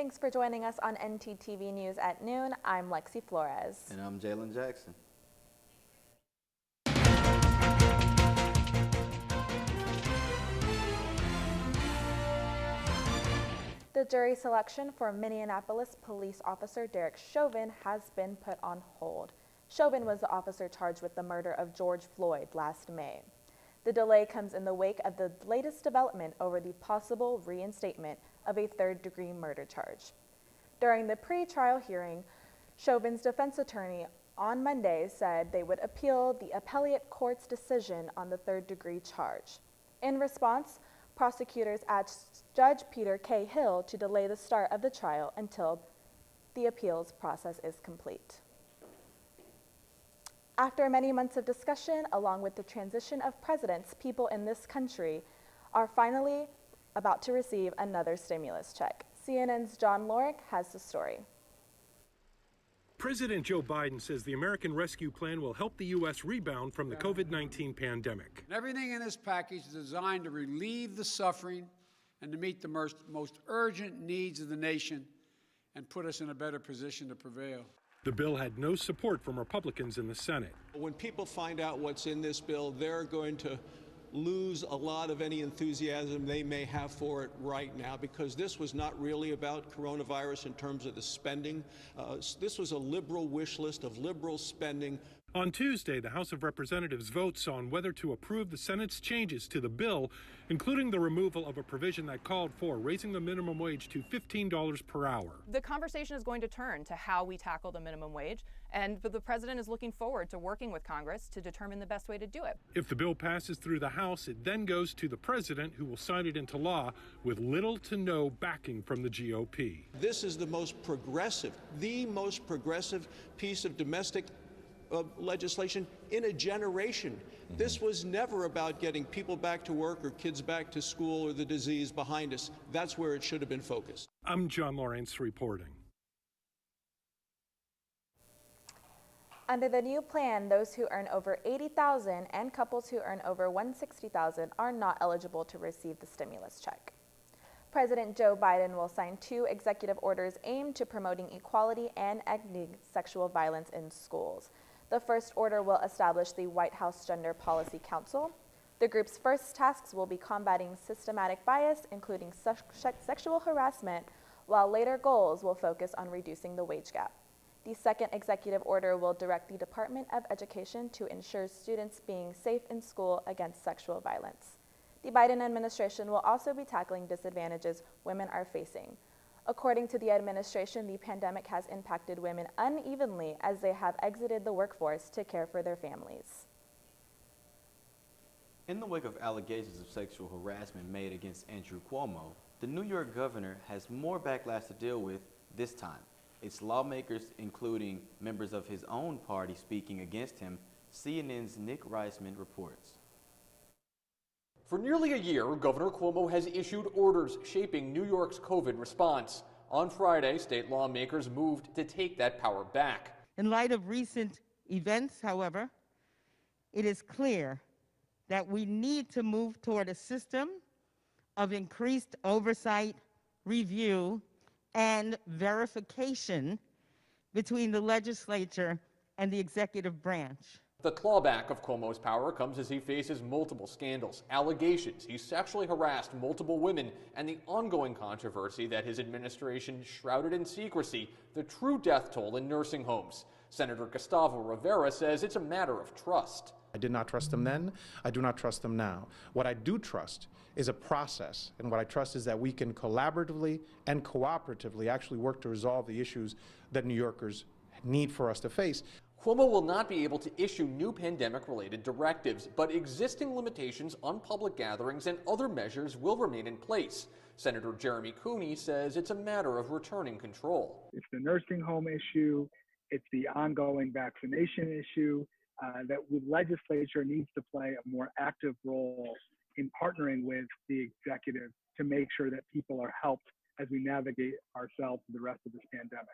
Thanks for joining us on ntTV News at noon. I'm Lexi Flores. And I'm Jalen Jackson. The jury selection for Minneapolis police officer Derek Chauvin has been put on hold. Chauvin was the officer charged with the murder of George Floyd last May. The delay comes in the wake of the latest development over the possible reinstatement of a third-degree murder charge. During the pre-trial hearing, Chauvin's defense attorney on Monday said they would appeal the appellate court's decision on the third-degree charge. In response, prosecutors asked Judge Peter K. Hill to delay the start of the trial until the appeals process is complete. After many months of discussion, along with the transition of presidents, people in this country are finally about to receive another stimulus check. CNN's John Lorick has the story. President Joe Biden says the American Rescue Plan will help the U.S. rebound from the COVID-19 pandemic. Everything in this package is designed to relieve the suffering and to meet the most urgent needs of the nation and put us in a better position to prevail. The bill had no support from Republicans in the Senate. When people find out what's in this bill, they're going to lose a lot of any enthusiasm they may have for it right now, because this was not really about coronavirus in terms of the spending. This was a liberal wish list of liberal spending. On Tuesday, the House of Representatives votes on whether to approve the Senate's changes to the bill, including the removal of a provision that called for raising the minimum wage to $15 per hour. The conversation is going to turn to how we tackle the minimum wage, and the president is looking forward to working with Congress to determine the best way to do it. If the bill passes through the House, it then goes to the president, who will sign it into law with little to no backing from the GOP. This is the most progressive piece of domestic legislation in a generation. This was never about getting people back to work or kids back to school or the disease behind us. That's where it should have been focused. I'm John Lawrence reporting. Under the new plan, those who earn over $80,000 and couples who earn over $160,000 are not eligible to receive the stimulus check. President Joe Biden will sign 2 executive orders aimed to promoting equality and ending sexual violence in schools. The first order will establish the White House Gender Policy Council. The group's first tasks will be combating systematic bias, including sexual harassment, while later goals will focus on reducing the wage gap. The second executive order will direct the Department of Education to ensure students being safe in school against sexual violence. The Biden administration will also be tackling disadvantages women are facing. According to the administration, the pandemic has impacted women unevenly as they have exited the workforce to care for their families. In the wake of allegations of sexual harassment made against Andrew Cuomo, the New York governor has more backlash to deal with this time. Its lawmakers, including members of his own party, speaking against him. CNN's Nick Reisman reports. For nearly a year, Governor Cuomo has issued orders shaping New York's COVID response. On Friday, state lawmakers moved to take that power back. In light of recent events, however, it is clear that we need to move toward a system of increased oversight, review, and verification between the legislature and the executive branch. The clawback of Cuomo's power comes as he faces multiple scandals, allegations he sexually harassed multiple women, and the ongoing controversy that his administration shrouded in secrecy the true death toll in nursing homes. Senator Gustavo Rivera says it's a matter of trust. I did not trust them then. I do not trust them now. What I do trust is a process, and what I trust is that we can collaboratively and cooperatively actually work to resolve the issues that New Yorkers need for us to face. Cuomo will not be able to issue new pandemic-related directives, but existing limitations on public gatherings and other measures will remain in place. Senator Jeremy Cooney says it's a matter of returning control. It's the nursing home issue, it's the ongoing vaccination issue, that the legislature needs to play a more active role in partnering with the executive to make sure that people are helped as we navigate ourselves through the rest of this pandemic.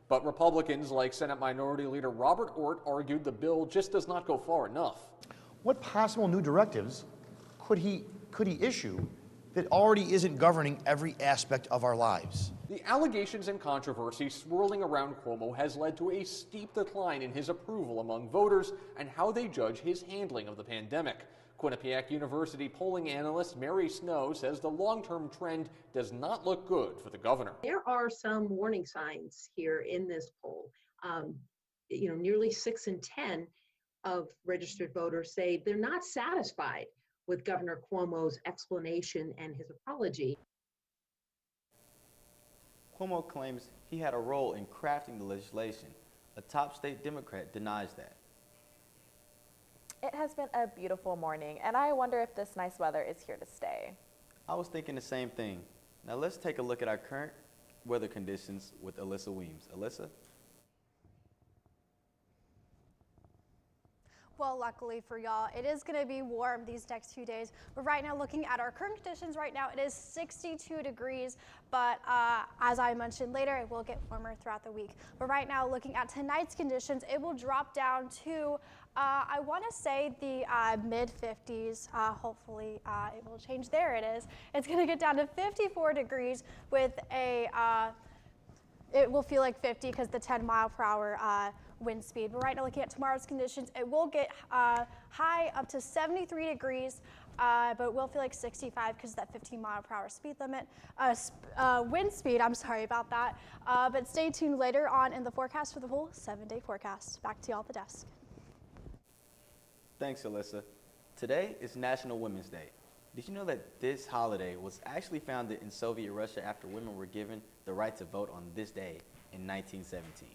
But Republicans like Senate Minority Leader Robert Ort argued the bill just does not go far enough. What possible new directives could he issue that already isn't governing every aspect of our lives. The allegations and controversy swirling around Cuomo has led to a steep decline in his approval among voters and how they judge his handling of the pandemic. Quinnipiac University polling analyst Mary Snow says the long-term trend does not look good for the governor. There are some warning signs here in this poll. Nearly 6 in 10 of registered voters say they're not satisfied with Governor Cuomo's explanation and his apology. Cuomo claims he had a role in crafting the legislation. A top state Democrat denies that. It has been a beautiful morning, and I wonder if this nice weather is here to stay. I was thinking the same thing. Now let's take a look at our current weather conditions with Alyssa Weems. Alyssa? Well, luckily for y'all, it is going to be warm these next few days. But right now, looking at our current conditions right now, it is 62 degrees. But as I mentioned later, it will get warmer throughout the week. But right now, looking at tonight's conditions, it will drop down to, I want to say, the mid-50s. Hopefully, it will change. There it is. It's going to get down to 54 degrees with a, it will feel like 50 because the 10-mile-per-hour wind speed. But right now, looking at tomorrow's conditions, it will get high up to 73 degrees, but it will feel like 65 because of that 15-mile-per-hour speed limit. Wind speed, I'm sorry about that. But stay tuned later on in the forecast for the full 7-day forecast. Back to y'all at the desk. Thanks, Alyssa. Today is National Women's Day. Did you know that this holiday was actually founded in Soviet Russia after women were given the right to vote on this day in 1917?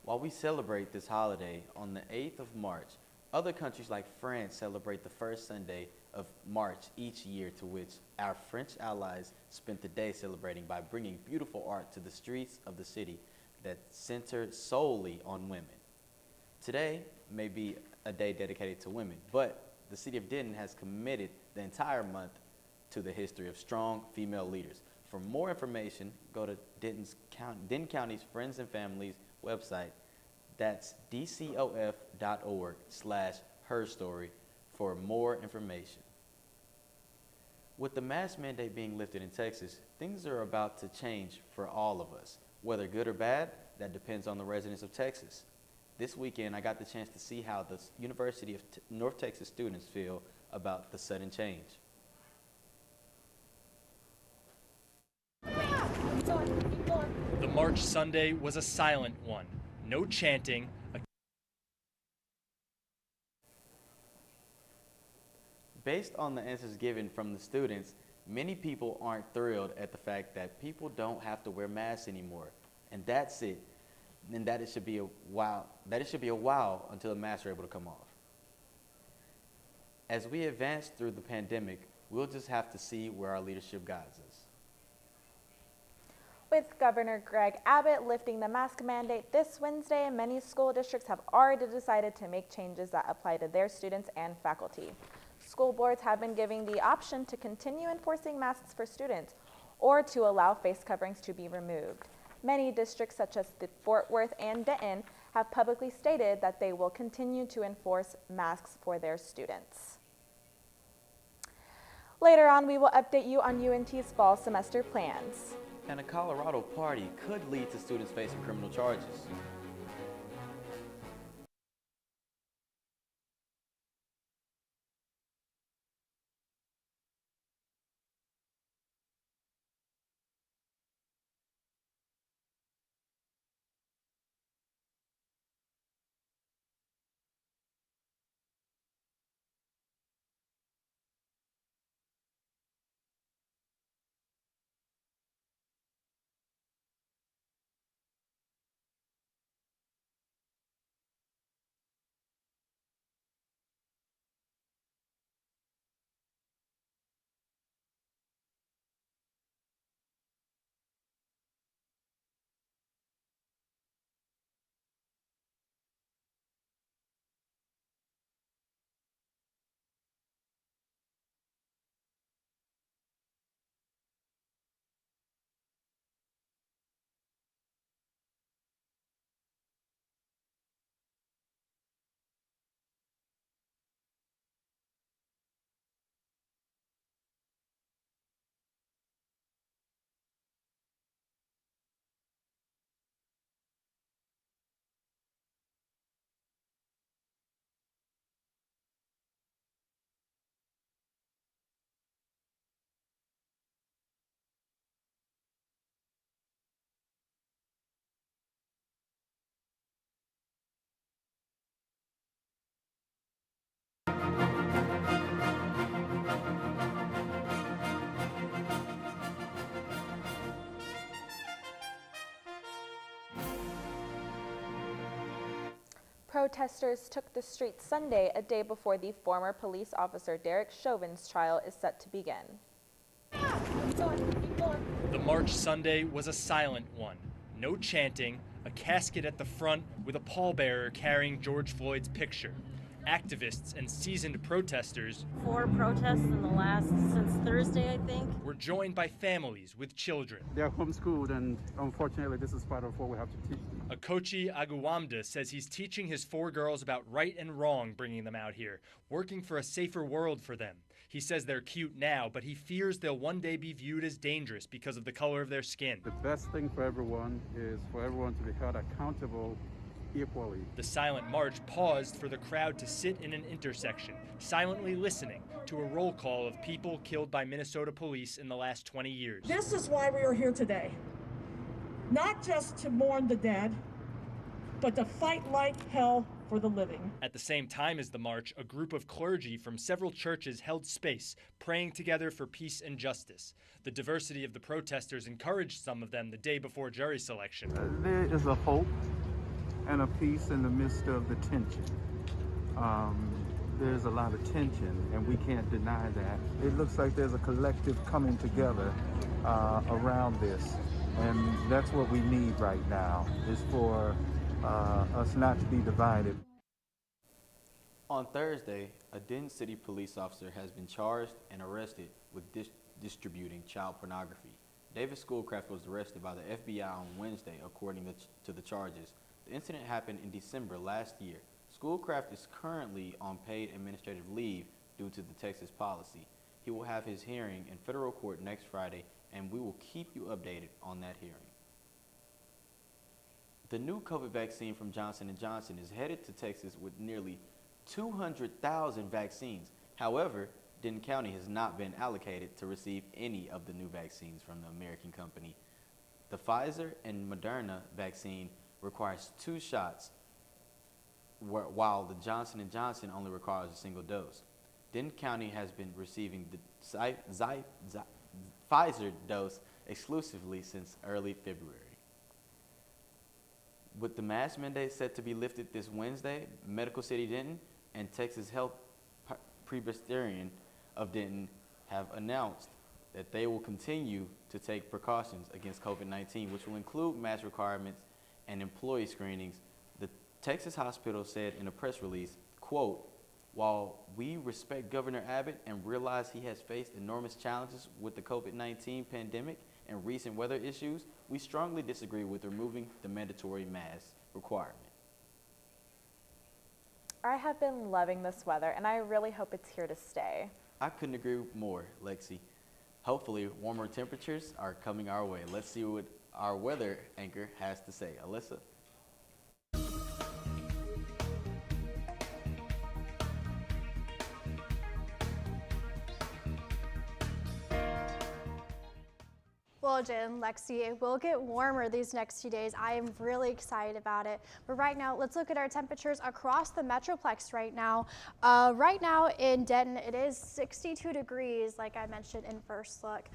While we celebrate this holiday on the 8th of March, other countries like France celebrate the first Sunday of March each year, to which our French allies spent the day celebrating by bringing beautiful art to the streets of the city that center solely on women. Today may be a day dedicated to women, but the city of Denton has committed the entire month to the history of strong female leaders. For more information, go to Denton County's Friends and Families website. That's dcof.org/herstory for more information. With the mask mandate being lifted in Texas, things are about to change for all of us. Whether good or bad, that depends on the residents of Texas. This weekend, I got the chance to see how the University of North Texas students feel about the sudden change. The March Sunday was a silent one. No chanting. Based on the answers given from the students, many people aren't thrilled at the fact that people don't have to wear masks anymore. And that's it. And that it should be a while until the masks are able to come off. As we advance through the pandemic, we'll just have to see where our leadership guides us. With Governor Greg Abbott lifting the mask mandate this Wednesday, many school districts have already decided to make changes that apply to their students and faculty. School boards have been given the option to continue enforcing masks for students or to allow face coverings to be removed. Many districts such as Fort Worth and Denton have publicly stated that they will continue to enforce masks for their students. Later on, we will update you on UNT's fall semester plans. And a Colorado party could lead to students facing criminal charges. Protesters took the streets Sunday, a day before the former police officer Derek Chauvin's trial is set to begin. The march Sunday was a silent one. No chanting, a casket at the front with a pallbearer carrying George Floyd's picture. Activists and seasoned protesters 4 protests in the last, since Thursday, I think. Were joined by families with children. They're homeschooled, and unfortunately this is part of what we have to teach them. Akochi Aguwamda says he's teaching his 4 girls about right and wrong, bringing them out here, working for a safer world for them. He says they're cute now, but he fears they'll one day be viewed as dangerous because of the color of their skin. The best thing for everyone is for everyone to be held accountable equally. The silent march paused for the crowd to sit in an intersection, silently listening to a roll call of people killed by Minnesota police in the last 20 years. This is why we are here today. Not just to mourn the dead, but to fight like hell for the living. At the same time as the march, a group of clergy from several churches held space, praying together for peace and justice. The diversity of the protesters encouraged some of them the day before jury selection. There is a hope and a peace in the midst of the tension. There's a lot of tension, and we can't deny that. It looks like there's a collective coming together around this, and that's what we need right now, is for us not to be divided. On Thursday, a Denton City police officer has been charged and arrested with distributing child pornography. David Schoolcraft was arrested by the FBI on Wednesday, according to the charges. The incident happened in December last year. Schoolcraft is currently on paid administrative leave due to the Texas policy. He will have his hearing in federal court next Friday, and we will keep you updated on that hearing. The new COVID vaccine from Johnson & Johnson is headed to Texas with nearly 200,000 vaccines. However, Denton County has not been allocated to receive any of the new vaccines from the American company. The Pfizer and Moderna vaccine requires 2 shots, while the Johnson & Johnson only requires a single dose. Denton County has been receiving the Pfizer dose exclusively since early February. With the mask mandate set to be lifted this Wednesday, Medical City Denton and Texas Health Presbyterian of Denton have announced that they will continue to take precautions against COVID-19, which will include mask requirements and employee screenings. The Texas hospital said in a press release, quote, "While we respect Governor Abbott and realize he has faced enormous challenges with the COVID-19 pandemic and recent weather issues, we strongly disagree with removing the mandatory mask requirement." I have been loving this weather, and I really hope it's here to stay. I couldn't agree more, Lexi. Hopefully, warmer temperatures are coming our way. Let's see what our weather anchor has to say. Alyssa? Well, Jen, Lexi, it will get warmer these next 2 days. I am really excited about it. But right now, let's look at our temperatures across the Metroplex right now. Right now in Denton, it is 62 degrees, like I mentioned in first look.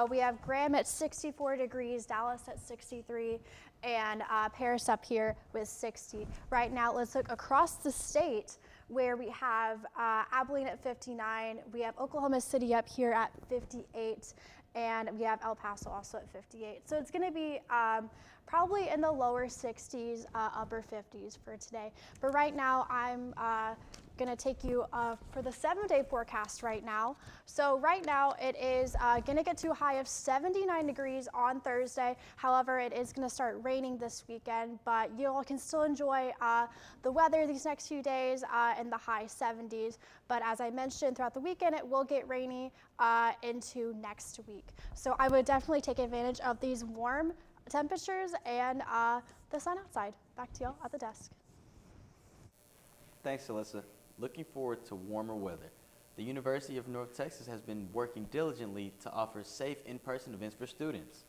We have Graham at 64 degrees, Dallas at 63, and Paris up here with 60. Right now, let's look across the state, where we have Abilene at 59. We have Oklahoma City up here at 58. And we have El Paso also at 58. So it's gonna be probably in the lower 60s, upper 50s for today. But right now, I'm gonna take you for the 7-day forecast right now. So right now, it is gonna get to a high of 79 degrees on Thursday. However, it is gonna start raining this weekend, but you all can still enjoy the weather these next few days in the high 70s. But as I mentioned, throughout the weekend, it will get rainy into next week. So I would definitely take advantage of these warm temperatures and the sun outside. Back to y'all at the desk. Thanks, Alyssa. Looking forward to warmer weather. The University of North Texas has been working diligently to offer safe in-person events for students.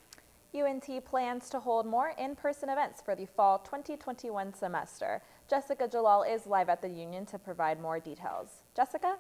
UNT plans to hold more in-person events for the fall 2021 semester. Jessica Jalal is live at the Union to provide more details. Jessica?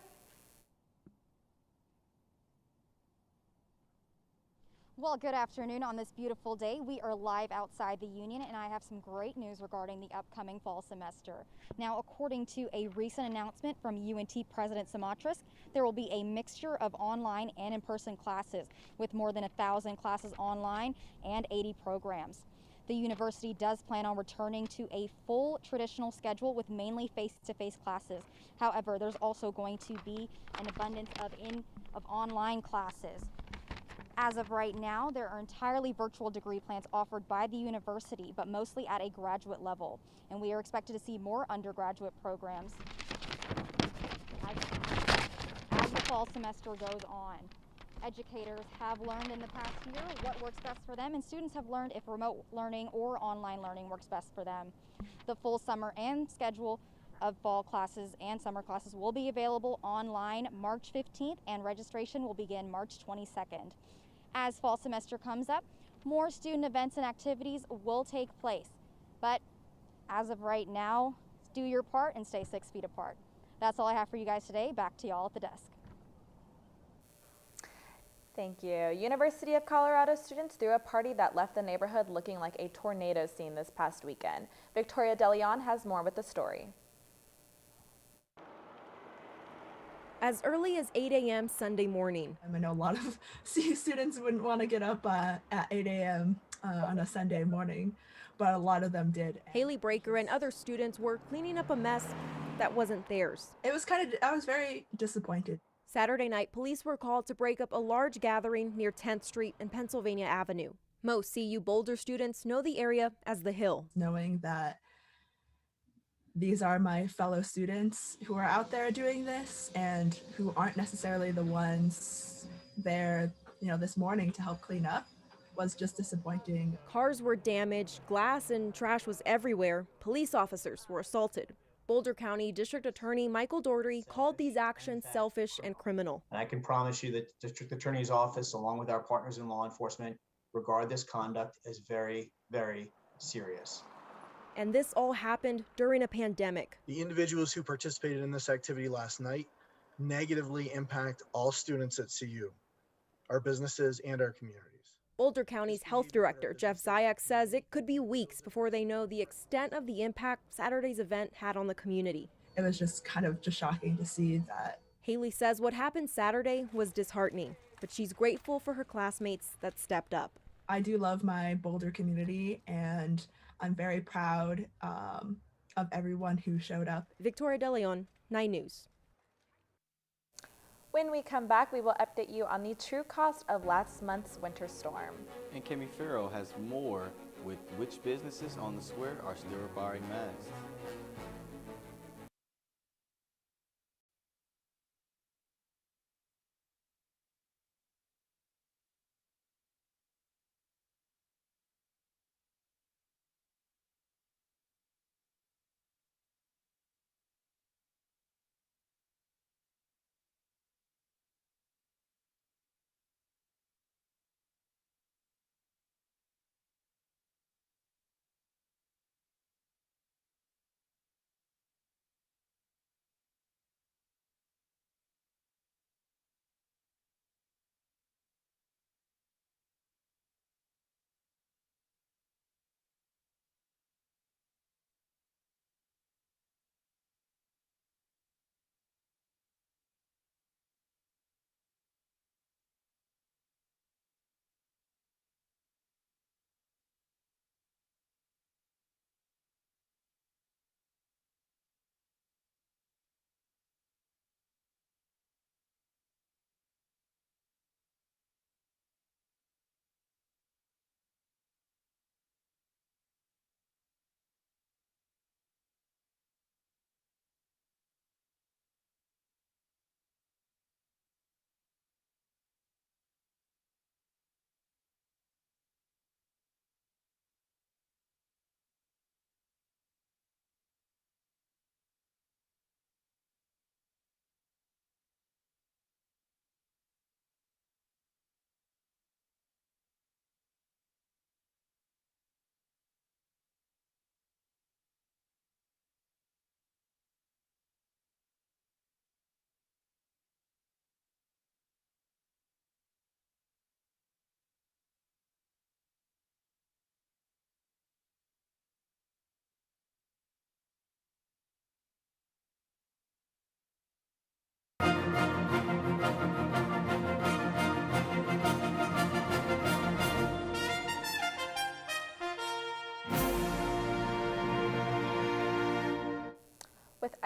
Well, good afternoon on this beautiful day. We are live outside the Union, and I have some great news regarding the upcoming fall semester. Now, according to a recent announcement from UNT President Samatras, there will be a mixture of online and in-person classes with more than 1,000 classes online and 80 programs. The university does plan on returning to a full traditional schedule with mainly face-to-face classes. However, there's also going to be an abundance of online classes. As of right now, there are entirely virtual degree plans offered by the university, but mostly at a graduate level. And we are expected to see more undergraduate programs as the fall semester goes on. Educators have learned in the past year what works best for them, and students have learned if remote learning or online learning works best for them. The full summer and schedule of fall classes and summer classes will be available online March 15th, and registration will begin March 22nd. As fall semester comes up, more student events and activities will take place. But as of right now, do your part and stay 6 feet apart. That's all I have for you guys today. Back to y'all at the desk. Thank you. University of Colorado students threw a party that left the neighborhood looking like a tornado scene this past weekend. Victoria DeLeon has more with the story. As early as 8 a.m. Sunday morning. I know a lot of students wouldn't want to get up at 8 a.m. On a Sunday morning, but a lot of them did. Haley Breaker and other students were cleaning up a mess that wasn't theirs. I was very disappointed. Saturday night, police were called to break up a large gathering near 10th Street and Pennsylvania Avenue. Most CU Boulder students know the area as the Hill. Knowing that these are my fellow students who are out there doing this and who aren't necessarily the ones there, this morning to help clean up was just disappointing. Cars were damaged, glass and trash was everywhere. Police officers were assaulted. Boulder County District Attorney Michael Doherty called these actions selfish and criminal. And I can promise you that the District Attorney's Office, along with our partners in law enforcement, regard this conduct as very, very serious. And this all happened during a pandemic. The individuals who participated in this activity last night negatively impact all students at CU, our businesses, and our communities. Boulder County's health director, Jeff Zayak, says it could be weeks before they know the extent of the impact Saturday's event had on the community. It was just shocking to see that. Haley says what happened Saturday was disheartening, but she's grateful for her classmates that stepped up. I do love my Boulder community, and I'm very proud of everyone who showed up. Victoria DeLeon, 9 News. When we come back, we will update you on the true cost of last month's winter storm. And Kimmy Farrell has more with which businesses on the square are still requiring masks.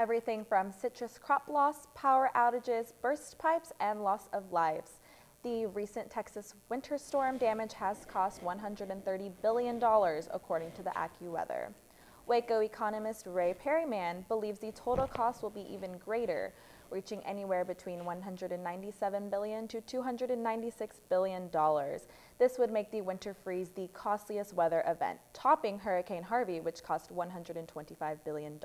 everything from citrus crop loss, power outages, burst pipes, and loss of lives. The recent Texas winter storm damage has cost $130 billion, according to the AccuWeather. Waco economist Ray Perryman believes the total cost will be even greater, reaching anywhere between $197 billion to $296 billion. This would make the winter freeze the costliest weather event, topping Hurricane Harvey, which cost $125 billion.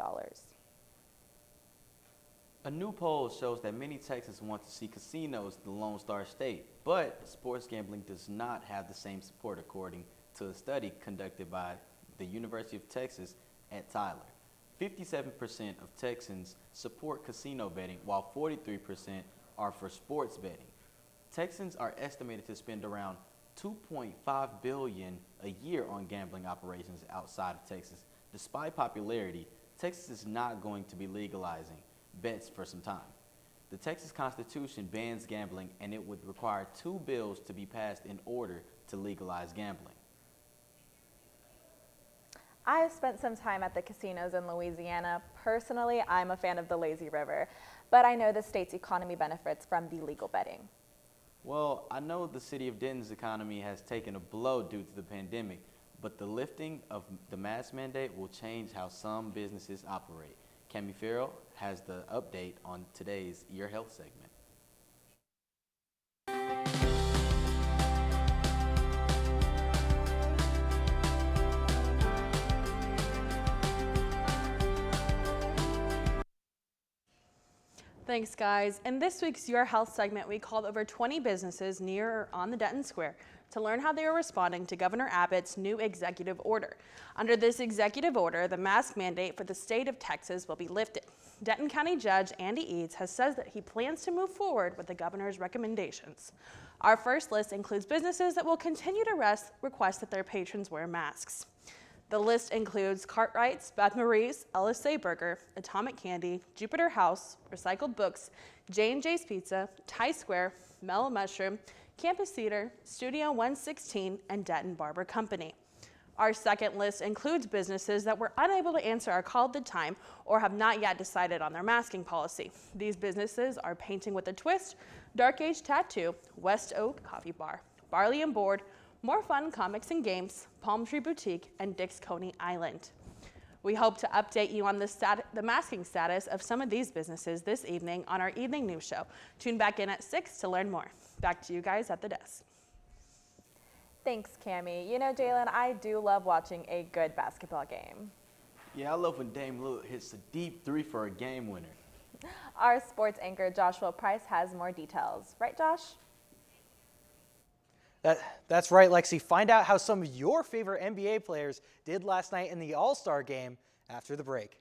A new poll shows that many Texans want to see casinos in the Lone Star State, but sports gambling does not have the same support, according to a study conducted by the University of Texas at Tyler. 57% of Texans support casino betting, while 43% are for sports betting. Texans are estimated to spend around $2.5 billion a year on gambling operations outside of Texas. Despite popularity, Texas is not going to be legalizing bets for some time. The Texas Constitution bans gambling, and it would require 2 bills to be passed in order to legalize gambling. I have spent some time at the casinos in Louisiana. Personally, I'm a fan of the lazy river, but I know the state's economy benefits from the legal betting. Well, I know the city of Denton's economy has taken a blow due to the pandemic, but the lifting of the mask mandate will change how some businesses operate. Cami Farrell has the update on today's Your Health segment. Thanks, guys. In this week's Your Health segment, we called over 20 businesses near or on the Denton Square to learn how they are responding to Governor Abbott's new executive order. Under this executive order, the mask mandate for the state of Texas will be lifted. Denton County Judge Andy Eads has said that he plans to move forward with the governor's recommendations. Our first list includes businesses that will continue to request that their patrons wear masks. The list includes Cartwright's, Beth Marie's, LSA Burger, Atomic Candy, Jupiter House, Recycled Books, J&J's Pizza, Thai Square, Mellow Mushroom, Campus Theater, Studio 116, and Denton Barber Company. Our second list includes businesses that were unable to answer our call at the time or have not yet decided on their masking policy. These businesses are Painting with a Twist, Dark Age Tattoo, West Oak Coffee Bar, Barley and Board, More Fun Comics and Games, Palm Tree Boutique, and Dick's Coney Island. We hope to update you on the masking status of some of these businesses this evening on our evening news show. Tune back in at 6 to learn more. Back to you guys at the desk. Thanks, Cami. You know, Jalen, I do love watching a good basketball game. Yeah, I love when Dame Lillard hits a deep three for a game winner. Our sports anchor, Joshua Price, has more details. Right, Josh? That's right, Lexi. Find out how some of your favorite NBA players did last night in the All-Star game after the break.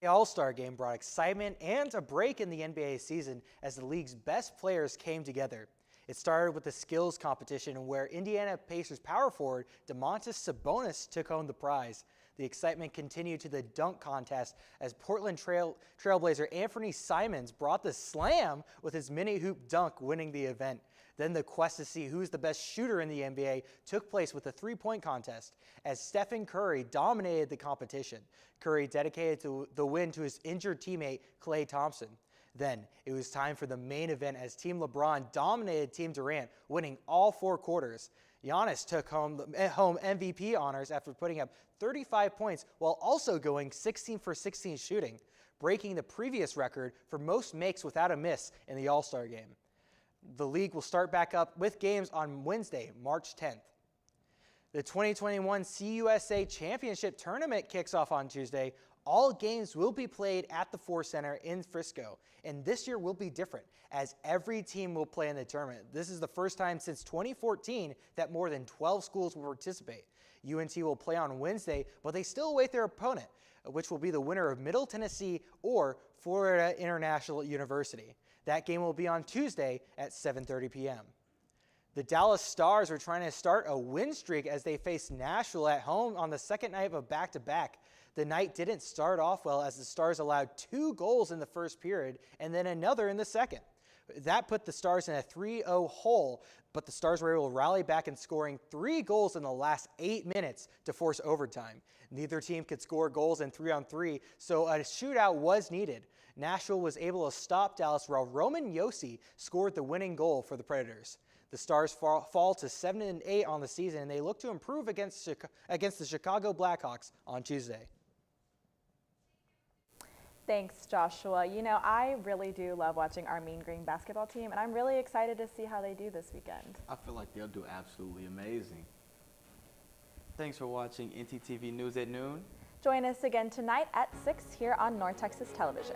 The All-Star Game brought excitement and a break in the NBA season as the league's best players came together. It started with the skills competition where Indiana Pacers power forward Domantas Sabonis took home the prize. The excitement continued to the dunk contest as Portland Trailblazer Anthony Simons brought the slam with his mini hoop dunk, winning the event. Then the quest to see who's the best shooter in the NBA took place with a three-point contest as Stephen Curry dominated the competition. Curry dedicated the win to his injured teammate Klay Thompson. Then it was time for the main event as Team LeBron dominated Team Durant, winning all 4 quarters. Giannis took home MVP honors after putting up 35 points while also going 16 for 16 shooting, breaking the previous record for most makes without a miss in the All-Star game. The league will start back up with games on Wednesday, March 10th. The 2021 CUSA Championship Tournament kicks off on Tuesday. All games will be played at the Ford Center in Frisco, and this year will be different as every team will play in the tournament. This is the first time since 2014 that more than 12 schools will participate. UNT will play on Wednesday, but they still await their opponent, which will be the winner of Middle Tennessee or Florida International University. That game will be on Tuesday at 7:30 p.m. The Dallas Stars are trying to start a win streak as they face Nashville at home on the second night of a back-to-back. The night didn't start off well as the Stars allowed 2 goals in the first period and then another in the second. That put the Stars in a 3-0 hole, but the Stars were able to rally back in scoring 3 goals in the last 8 minutes to force overtime. Neither team could score goals in 3-on-3, so a shootout was needed. Nashville was able to stop Dallas while Roman Josi scored the winning goal for the Predators. The Stars fall to 7-8 on the season, and they look to improve against the Chicago Blackhawks on Tuesday. Thanks, Joshua. You know, I really do love watching our Mean Green basketball team, and I'm really excited to see how they do this weekend. I feel like they'll do absolutely amazing. Thanks for watching ntTV News at Noon. Join us again tonight at 6 here on North Texas Television.